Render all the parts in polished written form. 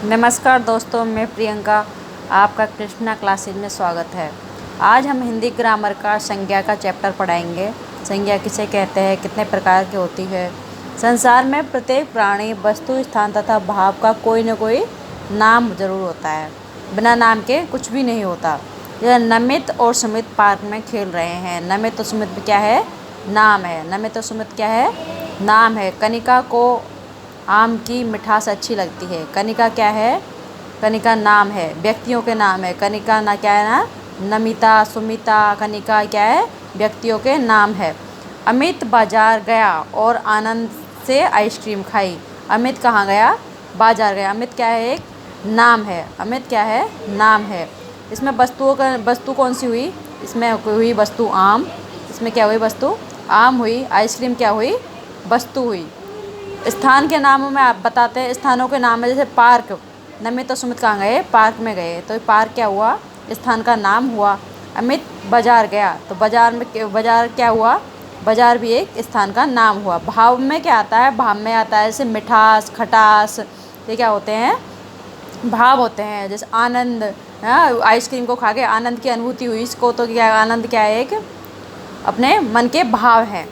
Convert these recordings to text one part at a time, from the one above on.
नमस्कार दोस्तों, मैं प्रियंका। आपका कृष्णा क्लासेज में स्वागत है। आज हम हिंदी ग्रामर का संज्ञा का चैप्टर पढ़ाएंगे। संज्ञा किसे कहते हैं, कितने प्रकार की होती है। संसार में प्रत्येक प्राणी, वस्तु, स्थान तथा भाव का कोई न कोई नाम जरूर होता है। बिना नाम के कुछ भी नहीं होता। यह नमित और सुमित पार्क में खेल रहे हैं। नमित और सुमित क्या है? नाम है। नमित और सुमित क्या है? नाम है। कनिका को आम की मिठास अच्छी लगती है। कनिका क्या है? कनिका नाम है, व्यक्तियों के नाम है। कनिका ना क्या है ना? नमिता, सुमिता, कनिका क्या है? व्यक्तियों के नाम है। अमित बाजार गया और आनंद से आइसक्रीम खाई। अमित कहाँ गया? बाजार गया। अमित क्या है? एक नाम है। अमित क्या है? नाम है। इसमें वस्तु कौन सी हुई? इसमें हुई वस्तु आम। इसमें क्या हुई? वस्तु आम हुई। आइसक्रीम क्या हुई? वस्तु हुई। स्थान के नामों में आप बताते हैं। स्थानों के नाम है, जैसे पार्क। नमित और सुमित कहाँ गए? पार्क में गए, तो पार्क क्या हुआ? स्थान का नाम हुआ। अमित बाजार गया, तो बाजार क्या हुआ? बाजार भी एक स्थान का नाम हुआ। भाव में क्या आता है? भाव में आता है जैसे मिठास, खटास, ये क्या होते हैं? भाव होते हैं। जैसे आनंद, आइसक्रीम को खा के आनंद की अनुभूति हुई, इसको तो क्या, आनंद क्या है? एक अपने मन के भाव हैं।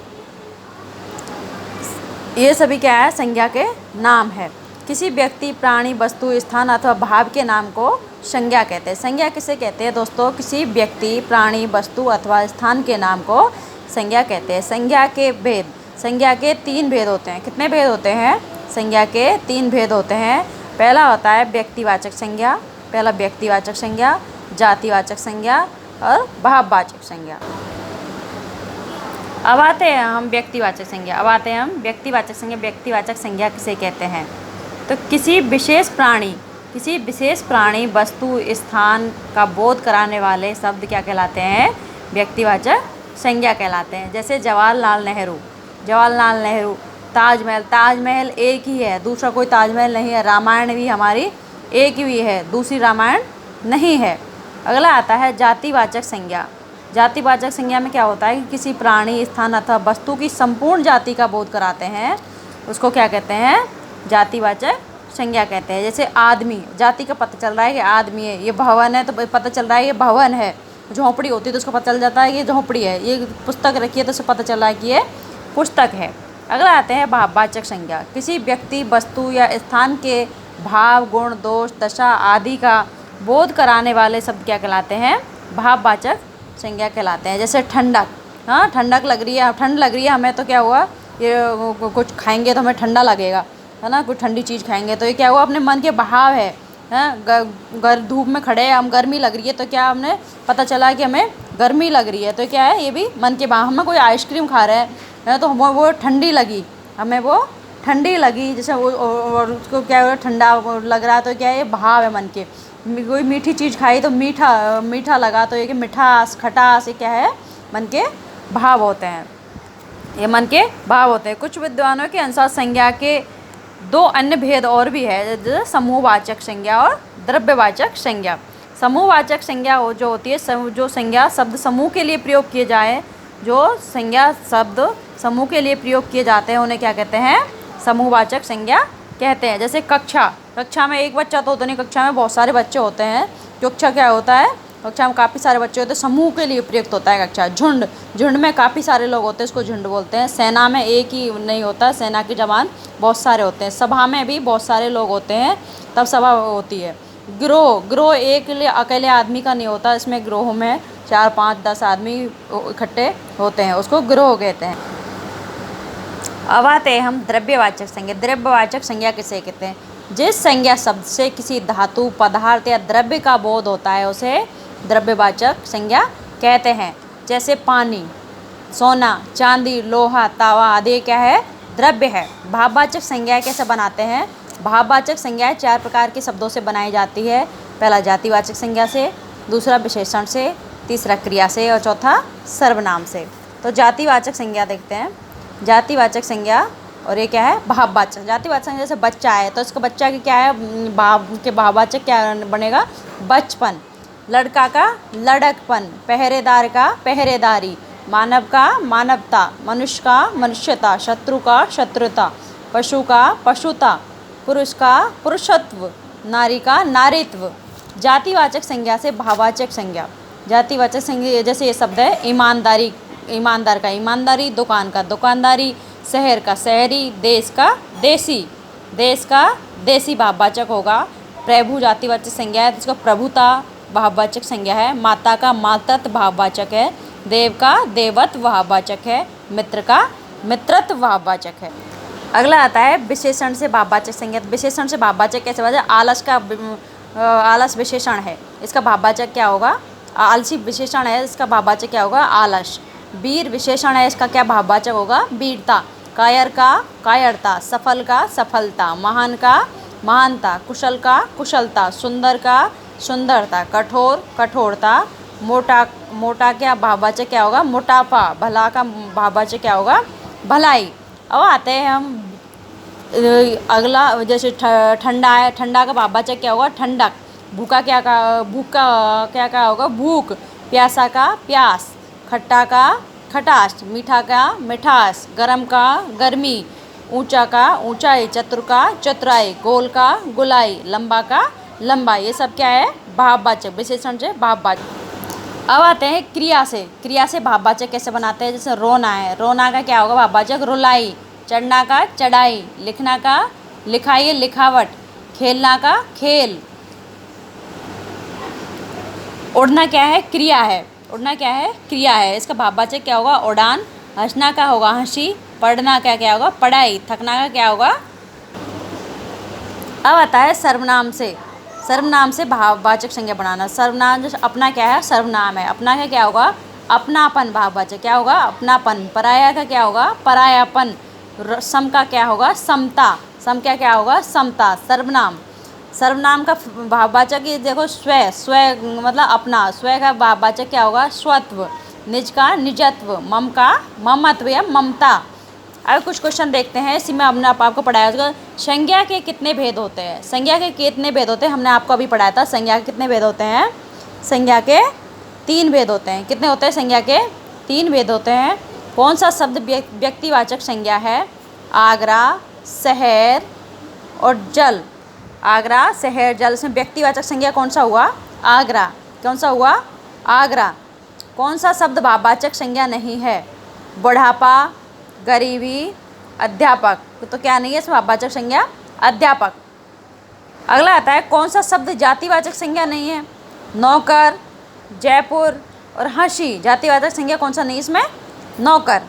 ये सभी क्या है? संज्ञा के नाम है। किसी व्यक्ति, प्राणी, वस्तु, स्थान अथवा भाव के नाम को संज्ञा कहते हैं। संज्ञा किसे कहते हैं दोस्तों? किसी व्यक्ति, प्राणी, वस्तु अथवा स्थान के नाम को संज्ञा कहते हैं। संज्ञा के भेद। संज्ञा के 3 भेद होते हैं। कितने भेद होते हैं? संज्ञा के 3 भेद होते हैं। पहला होता है व्यक्तिवाचक संज्ञा। पहला व्यक्तिवाचक संज्ञा, जातिवाचक संज्ञा और भाववाचक संज्ञा। अब आते हैं हम व्यक्तिवाचक संज्ञा। व्यक्तिवाचक संज्ञा। व्यक्तिवाचक संज्ञा किसे कहते हैं? तो किसी विशेष प्राणी, वस्तु, स्थान का बोध कराने वाले शब्द क्या कहलाते हैं? व्यक्तिवाचक संज्ञा कहलाते हैं। जैसे जवाहरलाल नेहरू, ताजमहल एक ही है, दूसरा कोई ताजमहल नहीं है। रामायण भी हमारी एक ही है, दूसरी रामायण नहीं है। अगला आता है जातिवाचक संज्ञा। जातिवाचक संज्ञा में क्या होता है कि किसी प्राणी, स्थान अथवा वस्तु की संपूर्ण जाति का बोध कराते हैं, उसको क्या कहते हैं? जातिवाचक संज्ञा कहते हैं। जैसे आदमी, जाति का पता चल रहा है कि आदमी है। ये भवन है तो पता चल रहा है ये भवन है। झोंपड़ी होती है तो उसको पता चल जाता है कि ये झोंपड़ी है। ये पुस्तक रखी है तो उसको पता चल रहा है कि ये पुस्तक है। अगला आते हैं भाववाचक संज्ञा। किसी व्यक्ति, वस्तु या स्थान के भाव, गुण, दोष, दशा आदि का बोध कराने वाले शब्द क्या कहलाते हैं? भाववाचक संज्ञा कहलाते हैं। जैसे ठंडक, ठंडक लग रही है, ठंड लग रही है हमें, तो क्या हुआ? ये कुछ खाएंगे तो हमें ठंडा लगेगा, है ना? कुछ ठंडी चीज़ खाएंगे तो ये क्या हुआ? अपने मन के भाव है। धूप में खड़े हैं हम, गर्मी लग रही है, तो क्या हमने पता चला कि हमें गर्मी लग रही है, तो क्या है? ये भी मन के भाव। हमें कोई आइसक्रीम खा रहे हैं तो हमें वो ठंडी लगी, जैसे और उसको क्या हुआ? ठंडा लग रहा है, तो क्या है? ये भाव है मन के। कोई मीठी चीज़ खाई तो मीठा लगा, तो ये कि मिठास, खटास, ये क्या है? मन के भाव होते हैं। ये मन के भाव होते हैं। कुछ विद्वानों के अनुसार संज्ञा के 2 अन्य भेद और भी है, जैसे समूहवाचक संज्ञा और द्रव्यवाचक संज्ञा। समूहवाचक संज्ञा जो होती है, जो संज्ञा शब्द समूह के लिए प्रयोग किए जाए, जो संज्ञा शब्द समूह के लिए प्रयोग किए जाते हैं, उन्हें क्या कहते हैं? समूहवाचक संज्ञा कहते हैं। जैसे कक्षा में एक बच्चा तो होता नहीं, कक्षा में बहुत सारे बच्चे होते हैं। कक्षा क्या होता है? कक्षा में काफ़ी सारे बच्चे होते हैं, समूह के लिए प्रयुक्त होता है कक्षा। झुंड में काफ़ी सारे लोग होते हैं, इसको झुंड बोलते हैं। सेना में एक ही नहीं होता, सेना के जवान बहुत सारे होते हैं। सभा में भी बहुत सारे लोग होते हैं, तब सभा होती है। गिरोह एक अकेले आदमी का नहीं होता, इसमें गिरोह में 4, 5, 10 आदमी इकट्ठे होते हैं, उसको गिरोह कहते हैं। अब आते हैं हम द्रव्यवाचक संज्ञा। द्रव्यवाचक संज्ञा किसे कहते हैं? जिस संज्ञा शब्द से किसी धातु, पदार्थ या द्रव्य का बोध होता है, उसे द्रव्यवाचक संज्ञा कहते हैं। जैसे पानी, सोना, चांदी, लोहा, तावा आदि क्या है? द्रव्य है। भाववाचक संज्ञा कैसे बनाते हैं? भाववाचक संज्ञाएं 4 प्रकार के शब्दों से बनाई जाती है। पहला जातिवाचक संज्ञा से, दूसरा विशेषण से, तीसरा क्रिया से और चौथा सर्वनाम से। तो जातिवाचक संज्ञा देखते हैं। जातिवाचक संज्ञा और ये क्या है? भाववाचक। जातिवाचक संज्ञा, जैसे बच्चा है तो इसका बच्चा की क्या है? भाववाचक क्या बनेगा? बचपन। लड़का का लड़कपन, पहरेदार का पहरेदारी, मानव का मानवता, मनुष्य का मनुष्यता, शत्रु का शत्रुता, पशु का पशुता, पुरुष का पुरुषत्व, नारी का नारीत्व। जातिवाचक संज्ञा से भाववाचक संज्ञा। जातिवाचक संज्ञा जैसे ये शब्द है ईमानदारी, ईमानदार का ईमानदारी, दुकान का दुकानदारी, शहर का शहरी, देश का देसी, देश का देसी भाववाचक होगा। प्रभु जातिवाचक संज्ञा है तो इसका प्रभुता भाववाचक संज्ञा है। माता का मातृत्व भाववाचक है। देव का देवत्व भाववाचक है। मित्र का मित्रत्व भाववाचक है। अगला आता है विशेषण से भाववाचक संज्ञा। विशेषण से भाववाचक कैसे बना? आलस का आलस विशेषण है, इसका भाववाचक क्या होगा? आलसी विशेषण है, इसका भाववाचक क्या होगा? आलस। वीर विशेषण है, इसका क्या भाववाचक होगा? वीरता। कायर का कायरता। सफल का सफलता। महान का महानता। कुशल का कुशलता। सुंदर का सुंदरता। कठोर कठोरता। मोटा मोटा क्या भाववाचक क्या होगा? मोटापा। भला का भाववाचक क्या होगा? भलाई। अब आते हैं हम अगला, जैसे ठंडा है, ठंडा का भाववाचक क्या होगा? ठंडक। भूखा क्या का भूख का क्या होगा? भूख। प्यासा का प्यास। खट्टा का खटास। मीठा का मिठास। गरम का गर्मी। ऊंचा का ऊंचाई। चतुर का चतुराई। गोल का गोलाई। लंबा का लंबाई। ये सब क्या है? भाववाचक, विशेषण से भाववाचक। अब आते हैं क्रिया से। क्रिया से भाववाचक कैसे बनाते हैं? जैसे रोना है, रोना का क्या होगा भाववाचक? रुलाई। चढ़ना का चढ़ाई। लिखना का लिखाई, लिखावट। खेलना का खेल। उड़ना क्या है? क्रिया है। उड़ना क्या है? क्रिया है, इसका भाववाचक क्या होगा? उड़ान। हंसना का होगा हंसी। पढ़ना क्या होगा? पढ़ाई। थकना का क्या होगा? अब आता है सर्वनाम से। सर्वनाम से भाववाचक संज्ञा बनाना। सर्वनाम जैसे अपना क्या है? सर्वनाम है। अपना का क्या होगा? अपनापन भाववाचक क्या होगा? अपनापन। पराया का क्या होगा? परायापन। सम का क्या होगा? समता। सम क्या होगा? समता। सर्वनाम, सर्वनाम का भाववाचक ये देखो स्व, स्व मतलब अपना। स्व का भाववाचक क्या होगा? स्वत्व। निज का निजत्व। मम का ममत्व या ममता। अब कुछ क्वेश्चन देखते हैं, इसी में हमने आपको पढ़ाया होगा संज्ञा के कितने भेद होते हैं। संज्ञा के कितने भेद होते हैं हमने आपको अभी पढ़ाया था। संज्ञा के कितने भेद होते हैं? संज्ञा के 3 भेद होते हैं। कितने होते हैं? संज्ञा के 3 भेद होते हैं। कौन सा शब्द व्यक्तिवाचक संज्ञा है? आगरा, शहर और जल। आगरा, शहर, जल। इसमें व्यक्तिवाचक संज्ञा कौन सा हुआ? आगरा। कौन सा हुआ? आगरा। कौन सा शब्द भाववाचक संज्ञा नहीं है? बुढ़ापा, गरीबी, अध्यापक। तो क्या नहीं है इसमें भाववाचक संज्ञा? अध्यापक। अगला आता है कौन सा शब्द जातिवाचक संज्ञा नहीं है? नौकर, जयपुर और हंसी। जातिवाचक संज्ञा कौन सा नहीं इसमें? नौकर।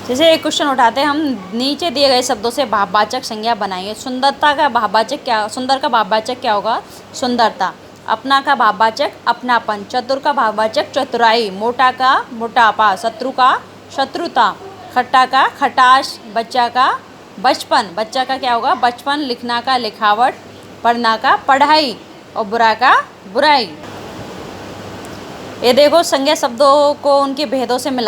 जैसे एक क्वेश्चन उठाते हैं हम, नीचे दिए गए शब्दों से भाववाचक संज्ञा बनाइए। सुंदरता का भाववाचक क्या? सुंदर का भाववाचक क्या होगा? सुंदरता। अपना का भाववाचक अपनापन। चतुर का भाववाचक चतुराई। मोटा का मोटापा। शत्रु का शत्रुता। खट्टा का खटाश। बच्चा का बचपन। बच्चा का क्या होगा? बचपन। लिखना का लिखावट। पढ़ना का पढ़ाई और बुरा का बुराई। ये देखो संज्ञा शब्दों को उनके भेदों से मिला